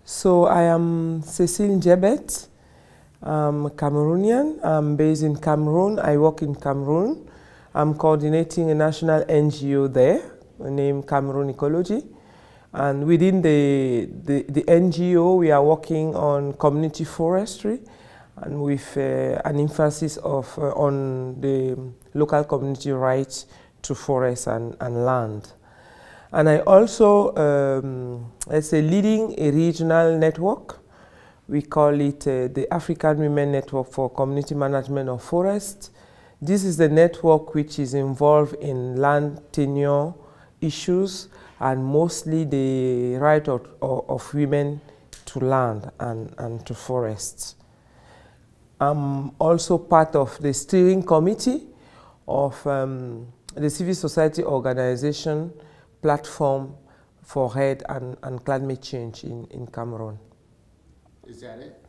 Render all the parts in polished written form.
So I am Cecile Ndjebet. I'm Cameroonian. I'm based in Cameroon. I work in Cameroon. I'm coordinating a national NGO there named Cameroon Ecology. And within the NGO, we are working on community forestry and with an emphasis on the local community rights to forest and land. And I also, leading a regional network. We call it the African Women Network for Community Management of Forests. This is the network which is involved in land tenure issues and mostly the right of women to land and to forests. I'm also part of the steering committee of the civil society organization platform for RRI and climate change in Cameroon. Is that it?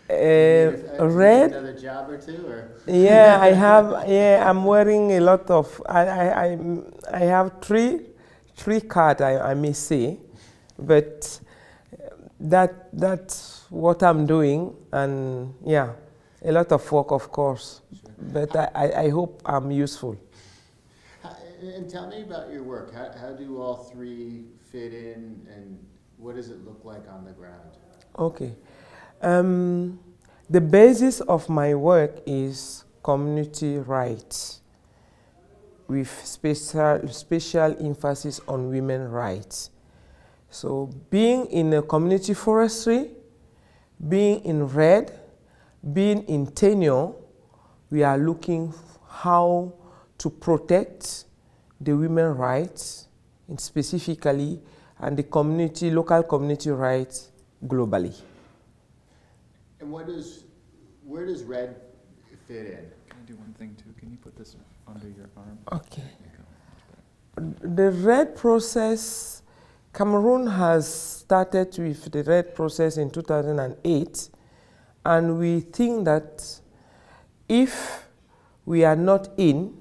RRI. Another job or two, or? Yeah, I have. Yeah, I'm wearing a lot of. I have three cards. I may say, but that's what I'm doing, and yeah, a lot of work, of course. Sure. But I hope I'm useful. And tell me about your work. How do all three fit in, and what does it look like on the ground? Okay. The basis of my work is community rights with special emphasis on women's rights. So being in a community forestry, being in RRI, being in tenure, we are looking how to protect the women's rights, and specifically, and the local community rights globally. And where does RRI fit in? Can I do one thing too? Can you put this under your arm? Okay. The RRI process, Cameroon has started with the RRI process in 2008, and we think that if we are not in,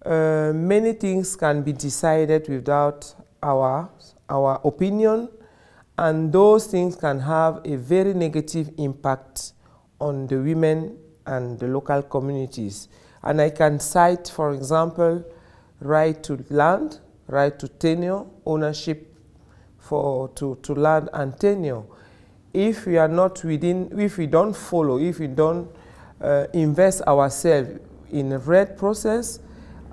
many things can be decided without our opinion, and those things can have a very negative impact on the women and the local communities. And I can cite, for example, right to land, right to tenure, ownership to land and tenure. If we are not within, if we don't follow, if we don't invest ourselves in the RRI process,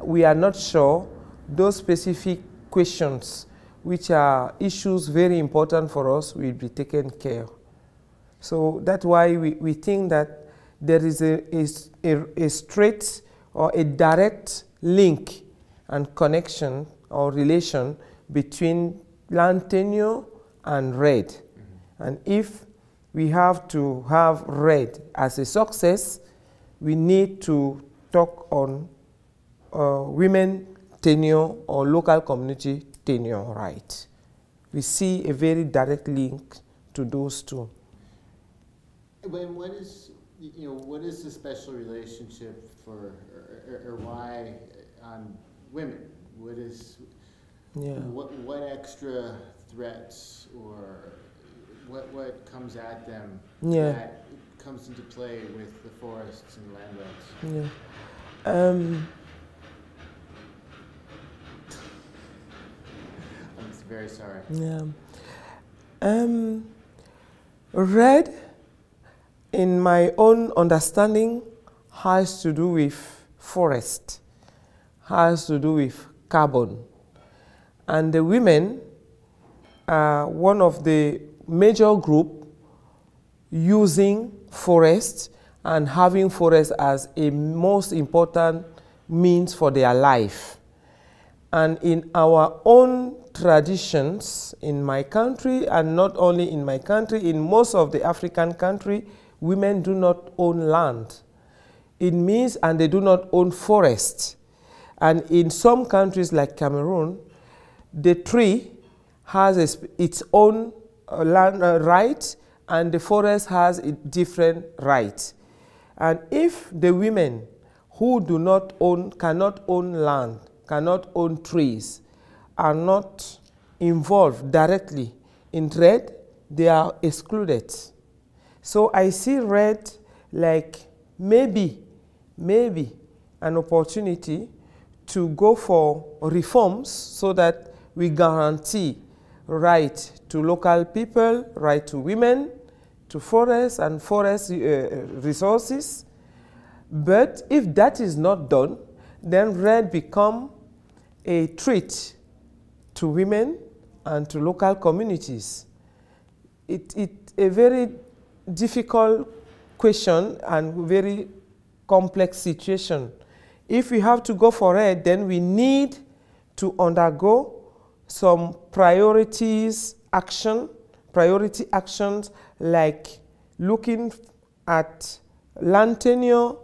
we are not sure those specific questions, which are issues very important for us, will be taken care of. So that's why we think that there is a straight or a direct link and connection or relation between land tenure and RRI. Mm-hmm. And if we have to have RRI as a success, we need to talk on women tenure or local community tenure right. We see a very direct link to those two. What is the special relationship for, or why on women? What extra threats or what comes at them that comes into play with the forests and land rights? Yeah. I'm very sorry. Yeah. RRI, in my own understanding, has to do with forest, has to do with carbon. And the women are one of the major group using forest and having forest as a most important means for their life. And in our own traditions in my country, and not only in my country, in most of the African countries, women do not own land. It means, and they do not own forest. And in some countries like Cameroon, the tree has its own land right, and the forest has a different right. And if the women who do not own, cannot own land, cannot own trees, are not involved directly in red, they are excluded. So I see red like maybe an opportunity to go for reforms so that we guarantee right to local people, right to women, to forests and forest resources. But if that is not done, then red become a threat to women and to local communities. It's a very difficult question and very complex situation. If we have to go for red, then we need to undergo some priority actions like looking at land tenure,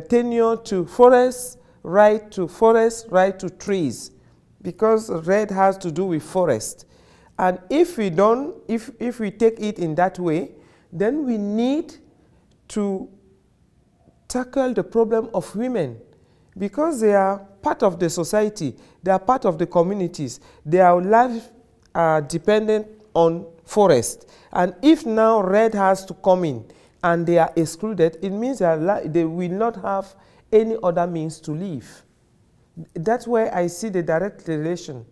tenure to forests, right to trees, because red has to do with forest. And if we don't, if we take it in that way, then we need to tackle the problem of women, because they are part of the society, they are part of the communities, their lives are dependent on forest. And if now red has to come in and they are excluded, it means they will not have any other means to live. That's where I see the direct relation.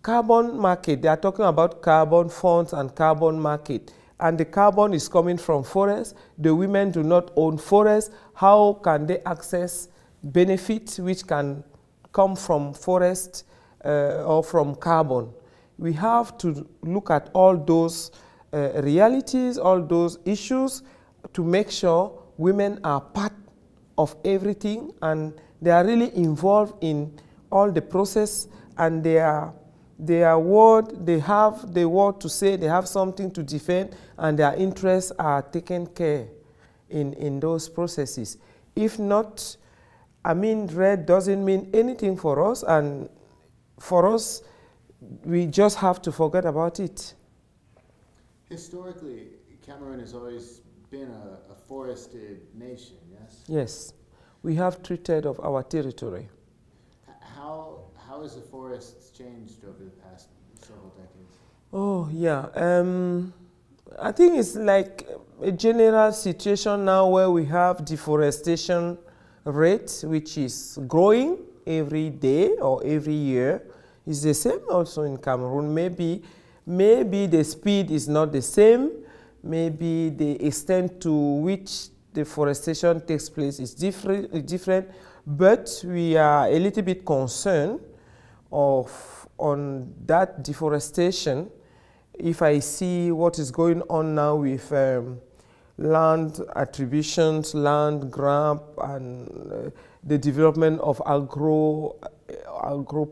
Carbon market, they are talking about carbon funds and carbon market. And the carbon is coming from forests. The women do not own forests. How can they access benefits which can come from forest or from carbon? We have to look at all those realities, all those issues, to make sure women are part of everything and they are really involved in all the process, and they have the word to say, they have something to defend, and their interests are taken care in those processes. If not, I mean, red doesn't mean anything for us, and for us, we just have to forget about it. Historically, Cameroon has always been a forested nation, yes? Yes. We have 3/3 of our territory. How has the forests changed over the past several decades? Oh, yeah. I think it's like a general situation now where we have deforestation rate, which is growing every day or every year. It's the same also in Cameroon. Maybe the speed is not the same. Maybe the extent to which deforestation takes place is different. But we are a little bit concerned on that deforestation. If I see what is going on now with land attributions, land grab, and the development of agro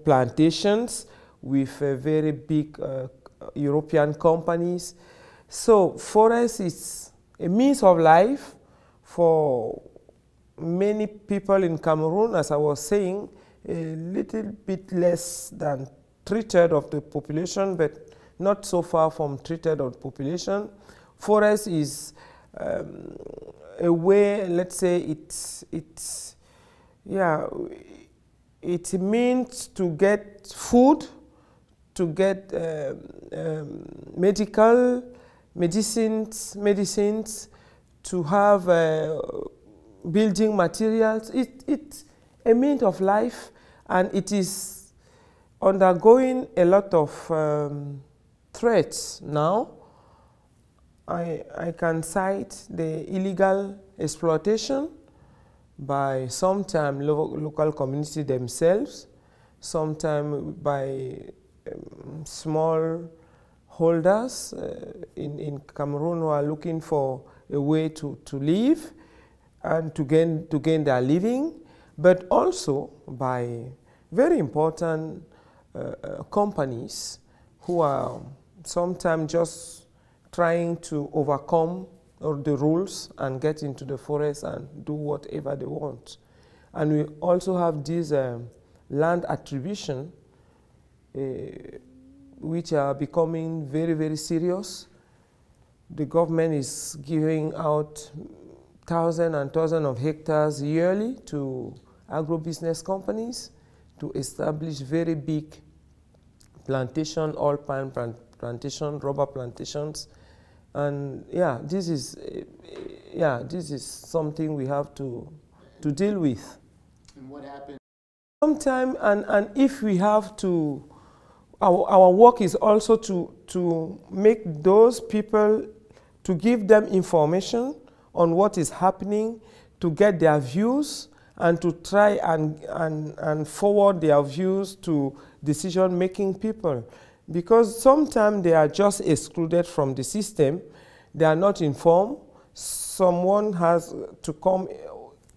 plantations with very big European companies. So forest is a means of life for many people in Cameroon. As I was saying, a little bit less than 3/3 of the population, but not so far from 3/3 of the population. Forest is a way, let's say, it means to get food, to get medicines, to have building materials. It's a means of life, and it is undergoing a lot of threats now. I can cite the illegal exploitation by sometimes local community themselves, sometimes by small holders in Cameroon who are looking for a way to live and to gain their living, but also by very important companies who are sometimes just trying to overcome the rules and get into the forest and do whatever they want. And we also have this land attribution, which are becoming very, very serious. The government is giving out thousands and thousands of hectares yearly to agro-business companies to establish very big plantation, oil palm plantation, rubber plantations. And yeah, this is something we have to deal with. And what happened? Sometime, and if we have to, our work is also to make those people, to give them information on what is happening, to get their views, and to try and forward their views to decision-making people. Because sometimes they are just excluded from the system, they are not informed. Someone has to come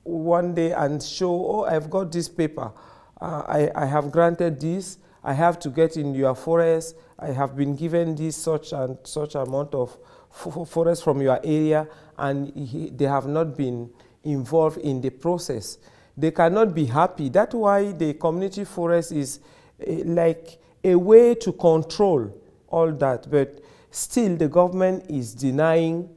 one day and show, oh, I've got this paper. I have granted this, I have to get in your forest, I have been given this such and such amount of forest from your area, and they have not been involved in the process. They cannot be happy. That's why the community forest is like a way to control all that, but still the government is denying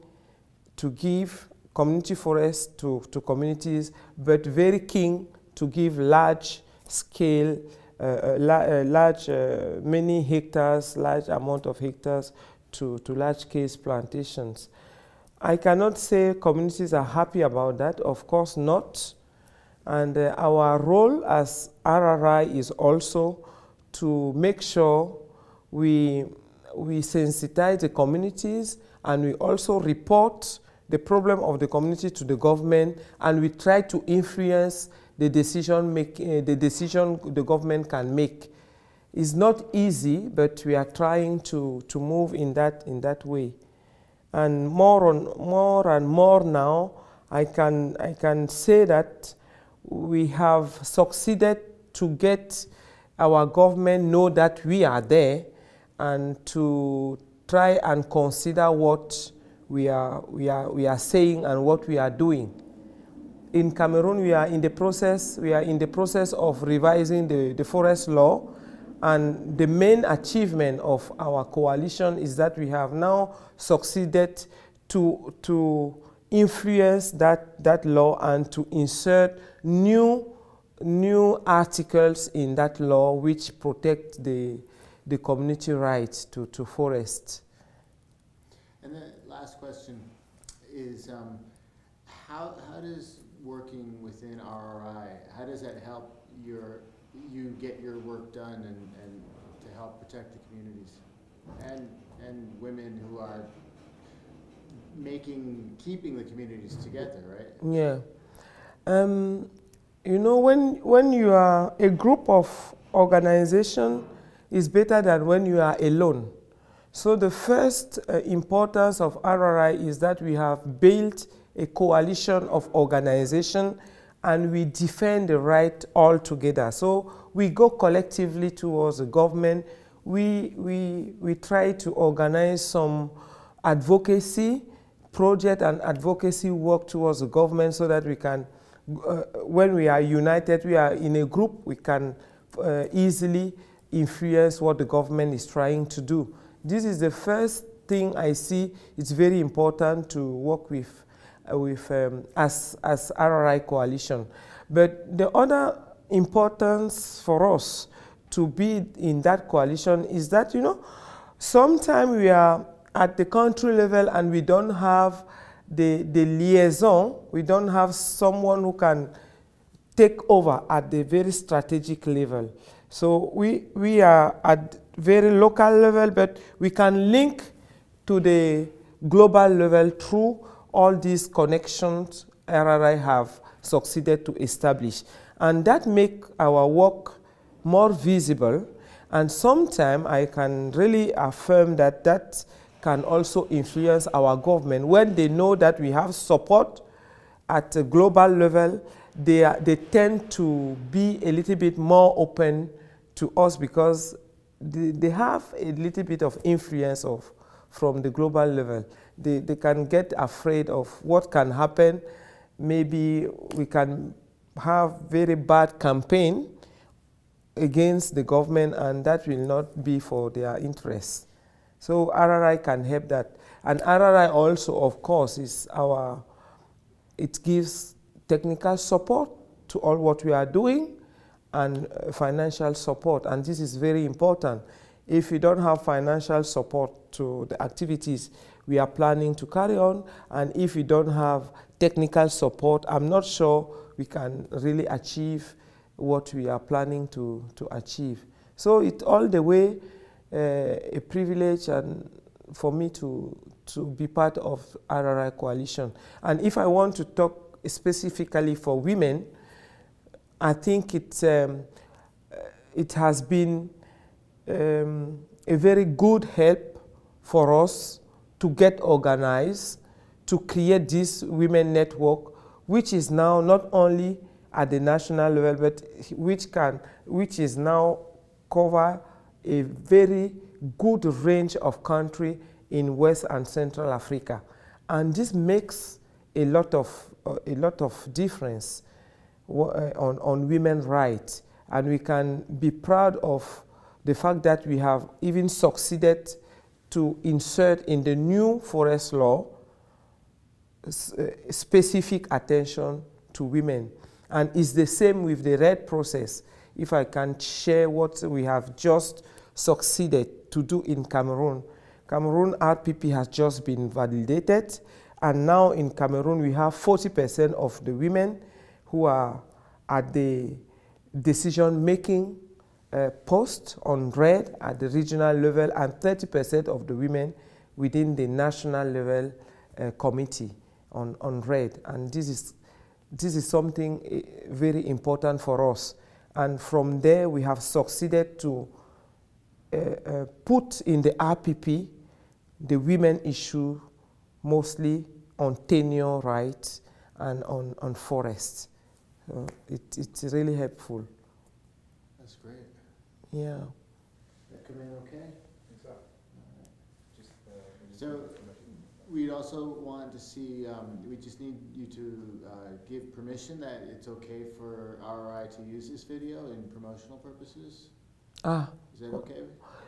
to give community forests to communities, but very keen to give large scale, many hectares, large amount of hectares to large scale plantations. I cannot say communities are happy about that, of course not. And our role as RRI is also to make sure we sensitize the communities, and we also report the problem of the community to the government, and we try to influence the decision the government can make. It's not easy, but we are trying to move in that way. And more and more now, I can say that we have succeeded to get our government know that we are there, and to try and consider what we are saying and what we are doing. In Cameroon, we are in the process of revising the forest law, and the main achievement of our coalition is that we have now succeeded to influence that law and to insert new articles in that law which protect the community rights to forests. And the last question is, how does working within RRI, how does that help you get your work done and to help protect the communities and women who are keeping the communities together, right? Yeah. You know, when you are a group of organization, it's better than when you are alone. So the first importance of RRI is that we have built a coalition of organization, and we defend the right all together. So we go collectively towards the government. We try to organize some advocacy project and advocacy work towards the government, so that we can, when we are united, we are in a group, we can easily influence what the government is trying to do. This is the first thing I see. It's very important to work with as RRI coalition. But the other importance for us to be in that coalition is that, you know, sometimes we are at the country level and we don't have the liaison, we don't have someone who can take over at the very strategic level. So we are at very local level, but we can link to the global level through all these connections RRI have succeeded to establish. And that makes our work more visible. And sometimes I can really affirm that that can also influence our government. When they know that we have support at a global level, they tend to be a little bit more open to us, because they have a little bit of influence from the global level. They can get afraid of what can happen. Maybe we can have very bad campaign against the government, and that will not be for their interests. So RRI can help that. And RRI also, of course, it gives technical support to all what we are doing, and financial support, and this is very important. if we don't have financial support to the activities we are planning to carry on, and if we don't have technical support, I'm not sure we can really achieve what we are planning to achieve. So it's all the way a privilege and for me to be part of RRI Coalition. And if I want to talk specifically for women, I think it has been a very good help for us to get organized, to create this women network, which is now not only at the national level, but which is now cover a very good range of countries in West and Central Africa. And this makes a lot of difference on women's rights. And we can be proud of the fact that we have even succeeded to insert in the new forest law specific attention to women. And it's the same with the RED process. If I can share what we have just succeeded to do in Cameroon. Cameroon RPP has just been validated, and now in Cameroon we have 40% of the women who are at the decision-making post on RED at the regional level, and 30% of the women within the national level committee on RED. And this is something very important for us. And from there we have succeeded to put in the RPP the women issue mostly on tenure rights and on forests. So it's really helpful. That's great. Yeah. That come in okay? I think so. So we'd also want to see, we just need you to give permission that it's okay for RRI to use this video in promotional purposes. Is that okay?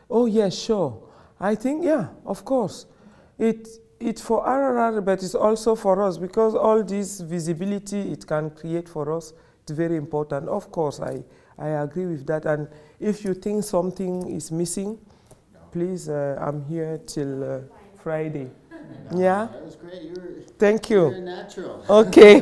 Oh, yes, sure. I think, yeah, of course. It's for RRR, but it's also for us, because all this visibility it can create for us, it's very important. Of course, I agree with that. And if you think something is missing, please, I'm here till Friday. No, Yeah? that was great. Thank you. You're natural. Okay.